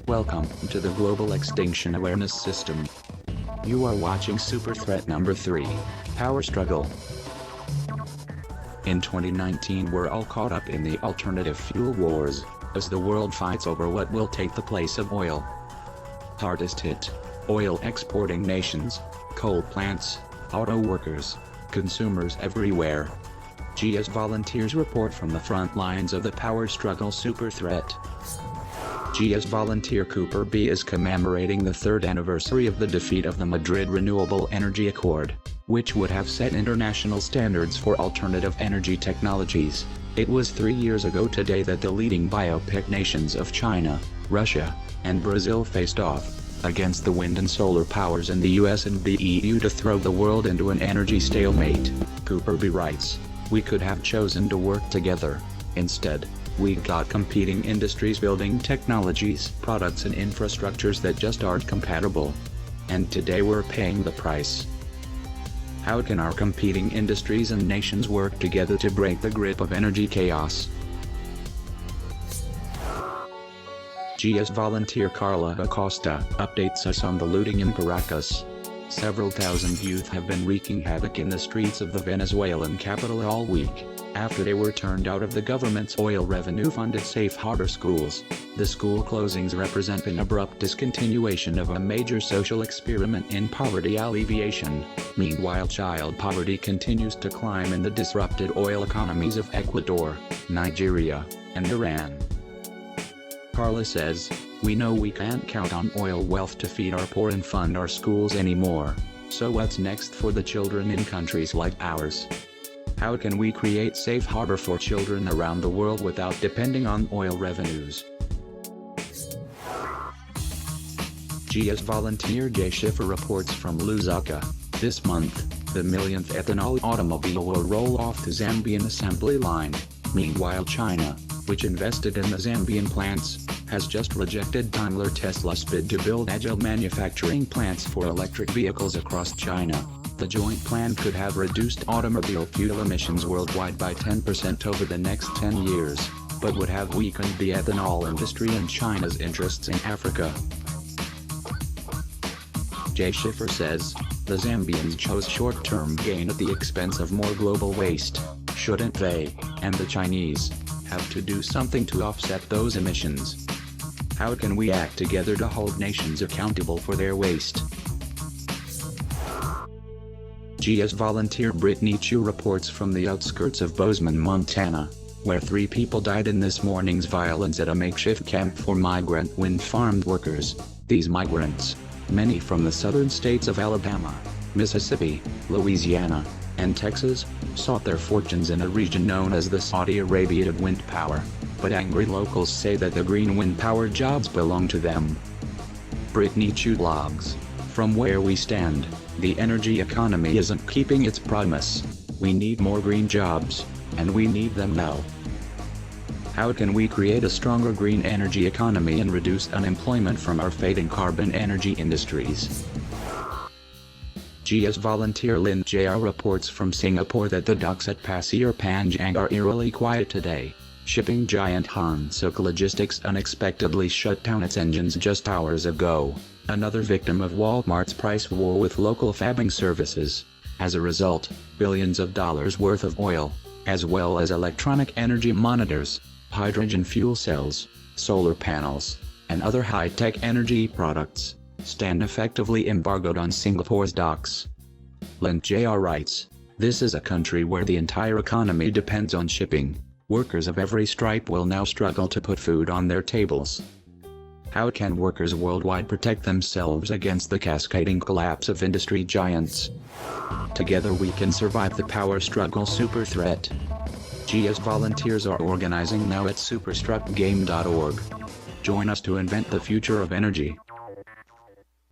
Welcome to the Global Extinction Awareness System. You are watching Superthreat number 3, Power Struggle. In 2019 we're all caught up in the alternative fuel wars, as the world fights over what will take the place of oil. Hardest hit: oil exporting nations, coal plants, auto workers, consumers everywhere. GS volunteers report from the front lines of the power struggle Superthreat. GS volunteer Cooper B is commemorating the third anniversary of the defeat of the Madrid Renewable Energy Accord, which would have set international standards for alternative energy technologies. It was 3 years ago today that the leading biopic nations of China, Russia, and Brazil faced off against the wind and solar powers in the US and the EU to throw the world into an energy stalemate. Cooper B writes, "We could have chosen to work together. Instead, we got competing industries building technologies, products and infrastructures that just aren't compatible. And today we're paying the price." How can our competing industries and nations work together to break the grip of energy chaos? GS volunteer Carla Acosta updates us on the looting in Caracas. Several thousand youth have been wreaking havoc in the streets of the Venezuelan capital all week, after they were turned out of the government's oil revenue-funded safe harbor schools. The school closings represent an abrupt discontinuation of a major social experiment in poverty alleviation. Meanwhile, child poverty continues to climb in the disrupted oil economies of Ecuador, Nigeria, and Iran. Carla says, "We know we can't count on oil wealth to feed our poor and fund our schools anymore. So what's next for the children in countries like ours? How can we create safe harbor for children around the world without depending on oil revenues?" GS volunteer Jay Schiffer reports from Lusaka. This month, the millionth ethanol automobile will roll off the Zambian assembly line. Meanwhile, China, which invested in the Zambian plants, has just rejected Daimler Tesla's bid to build agile manufacturing plants for electric vehicles across China. The joint plan could have reduced automobile fuel emissions worldwide by 10% over the next 10 years, but would have weakened the ethanol industry and China's interests in Africa. Jay Schiffer says, "The Zambians chose short-term gain at the expense of more global waste. Shouldn't they, and the Chinese, have to do something to offset those emissions? How can we act together to hold nations accountable for their waste?" GS volunteer Brittany Chu reports from the outskirts of Bozeman, Montana, where 3 people died in this morning's violence at a makeshift camp for migrant wind farm workers. These migrants, many from the southern states of Alabama, Mississippi, Louisiana, and Texas, sought their fortunes in a region known as the Saudi Arabia of wind power, but angry locals say that the green wind power jobs belong to them. Brittany Chu blogs, "From where we stand, the energy economy isn't keeping its promise. We need more green jobs, and we need them now. How can we create a stronger green energy economy and reduce unemployment from our fading carbon energy industries?" GS volunteer Lin JR reports from Singapore that the docks at Pasir Panjang are eerily quiet today. Shipping giant Hansuk Logistics unexpectedly shut down its engines just hours ago, another victim of Walmart's price war with local fabbing services. As a result, billions of dollars worth of oil, as well as electronic energy monitors, hydrogen fuel cells, solar panels, and other high-tech energy products, stand effectively embargoed on Singapore's docks. Lin JR writes, "This is a country where the entire economy depends on shipping. Workers of every stripe will now struggle to put food on their tables. How can workers worldwide protect themselves against the cascading collapse of industry giants? Together we can survive the power struggle Superthreat." GS volunteers are organizing now at superstructgame.org. Join us to invent the future of energy.